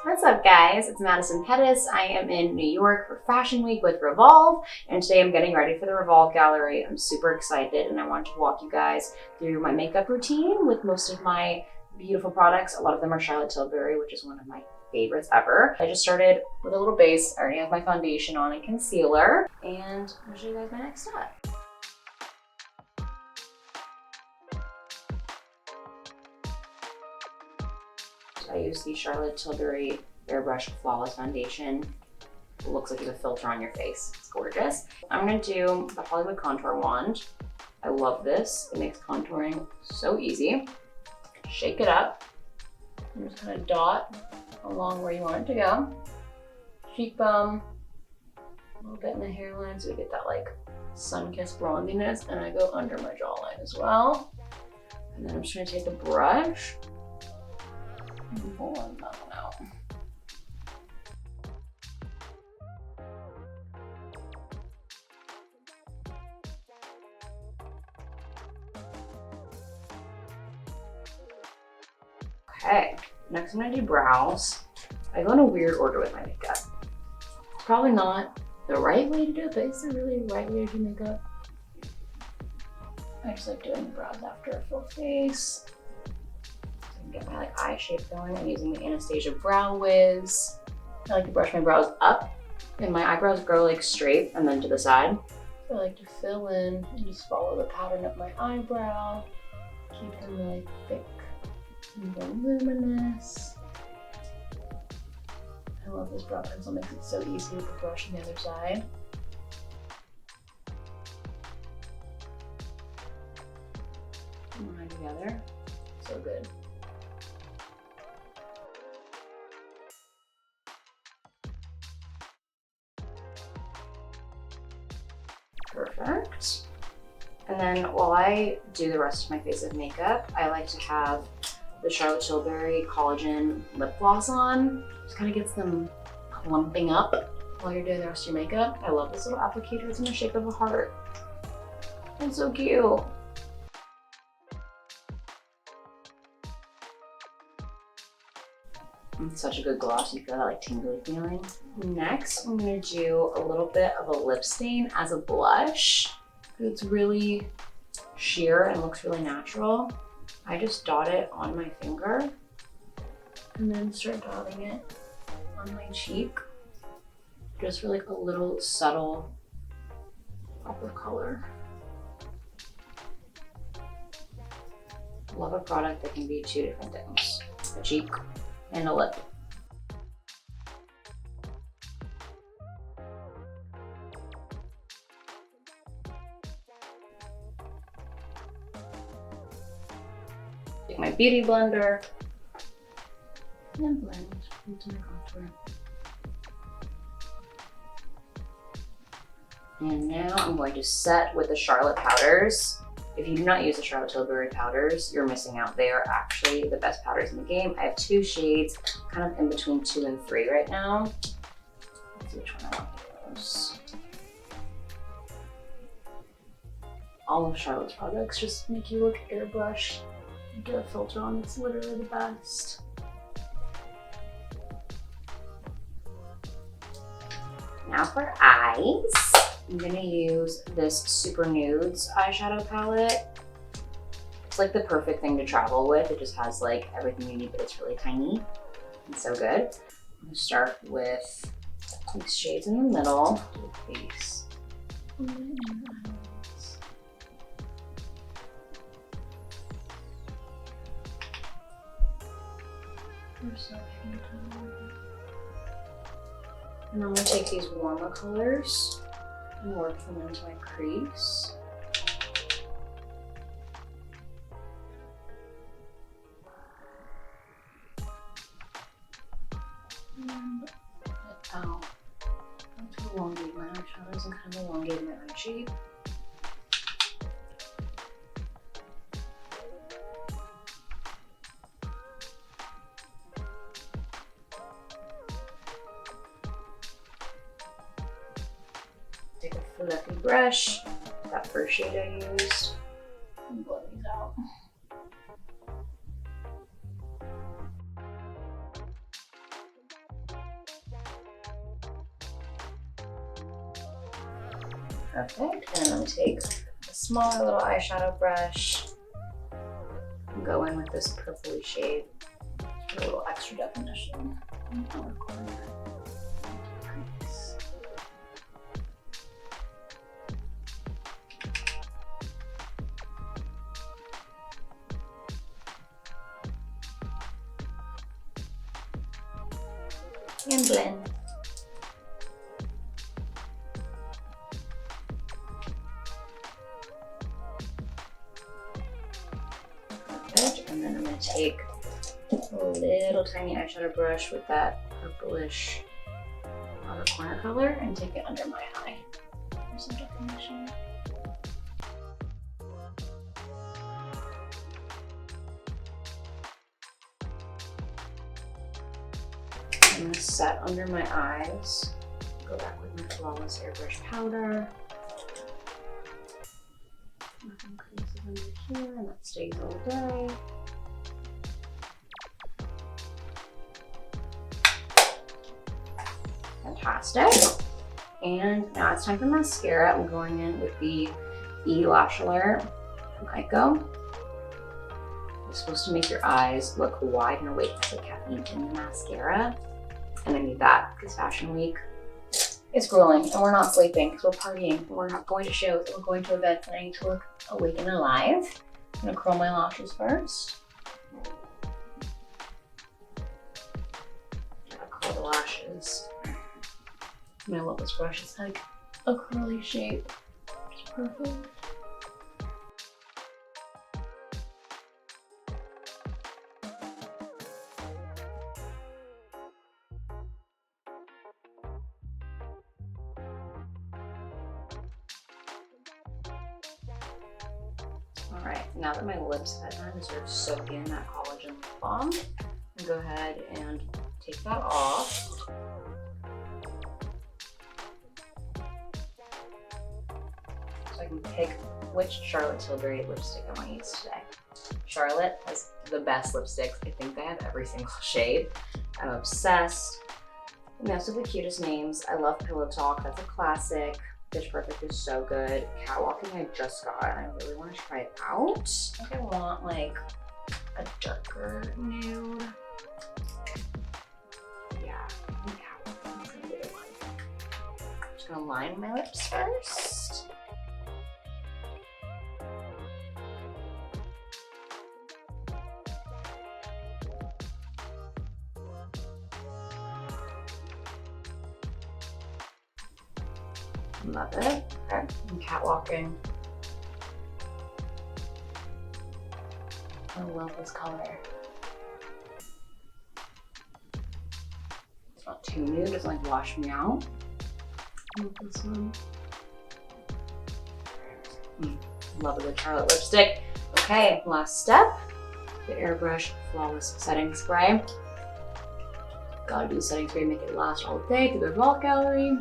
What's up guys, it's Madison Pettis. I am in New York for Fashion Week with Revolve, and today I'm getting ready for the Revolve Gallery. I'm super excited and I want to walk you guys through my makeup routine with most of my beautiful products. A lot of them are Charlotte Tilbury, which is one of my favorites ever. I just started with a little base. I already have my foundation on and concealer, and I'll show you guys my next step. I use the Charlotte Tilbury Airbrush Flawless Foundation. It looks like you have a filter on your face. It's gorgeous. I'm gonna do the Hollywood Contour Wand. I love this. It makes contouring so easy. Shake it up and just kind of dot along where you want it to go. Cheekbone, a little bit in the hairline so we get that like sun-kissed bronziness, and I go under my jawline as well. And then I'm just gonna take a brush and blend that one out. Okay, next I'm gonna do brows. I go in a weird order with my makeup. It's probably not the right way to do it, but it's the really right way to do makeup. I just like doing the brows after a full face. Get my like eye shape going. I'm using the Anastasia Brow Wiz. I like to brush my brows up, and my eyebrows grow like straight and then to the side. So I like to fill in and just follow the pattern of my eyebrow. Keep them really thick and voluminous. I love this brow pencil, makes it so easy with the brush on the other side. Line together, so good. Perfect. And then while I do the rest of my face of makeup, I like to have the Charlotte Tilbury Collagen Lip Gloss on. Just kind of gets them plumping up while you're doing the rest of your makeup. I love this little applicator. It's in the shape of a heart. It's so cute. It's such a good gloss. You feel that like tingly feeling. Next, I'm gonna do a little bit of a lip stain as a blush. It's really sheer and looks really natural. I just dot it on my finger and then start dotting it on my cheek. Just for like a little subtle pop of color. Love a product that can be two different things. A cheek and a lip. Take my beauty blender and blend into my contour. And now I'm going to set with the Charlotte powders. If you do not use the Charlotte Tilbury powders, you're missing out. They are actually the best powders in the game. I have two shades, kind of in between 2 and 3 right now. Let's see which one I want to use. All of Charlotte's products just make you look airbrushed. You get a filter on, it's literally the best. Now for eyes. I'm gonna use this Super Nudes eyeshadow palette. It's like the perfect thing to travel with. It just has like everything you need, but it's really tiny and so good. I'm gonna start with these shades in the middle. Do a face. And I'm gonna take these warmer colors and work them into my crease. And out. To elongate my eyeshadows and kind of elongate my eye shape. Take a fluffy brush, that first shade I used, and blend these out. Perfect. And I'm gonna take a smaller little eyeshadow brush and go in with this purpley shade for a little extra definition in the outer corner. Nice. And blend. Perfect. And then I'm going to take a little tiny eyeshadow brush with that purplish outer corner color and take it under my eye for some definition. I'm going to set under my eyes. Go back with my Flawless Airbrush powder. Nothing crazy under here, and that stays all day. Fantastic. And now it's time for mascara. I'm going in with the Lash Alert from Eyeko. It's supposed to make your eyes look wide and awake. There's like caffeine in the mascara. And I need that because Fashion Week is grueling and we're not sleeping because we're partying. We're not going to shows, we're going to events, and I need to look awake and alive. I'm gonna curl my lashes first. Gotta curl the lashes. I love this brush, it's like a curly shape. It's perfect. All right, now that my lips have had time to sort of soak in that collagen lip balm, I'm gonna go ahead and take that off. So I can pick which Charlotte Tilbury lipstick I want to use today. Charlotte has the best lipsticks. I think they have every single shade. I'm obsessed. And they also have the cutest names. I love Pillow Talk, that's a classic. Pitch Perfect is so good. Catwalking I just got and I really want to try it out. I think I want like a darker nude. Yeah, I think Catwalking is gonna be the one. I'm just gonna line my lips first. Love it. Okay, I'm catwalking. I love this color. It's not too nude, it doesn't like wash me out. I love this one. Love a good Charlotte lipstick. Okay, last step. The Airbrush Flawless Setting Spray. Gotta do the setting spray, make it last all day through the REVOLVE Gallery.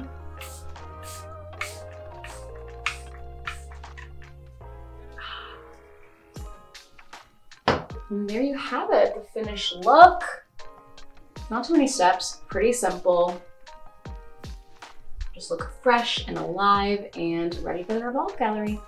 And there you have it, the finished look. Not too many steps, pretty simple. Just look fresh and alive and ready for the REVOLVE Gallery.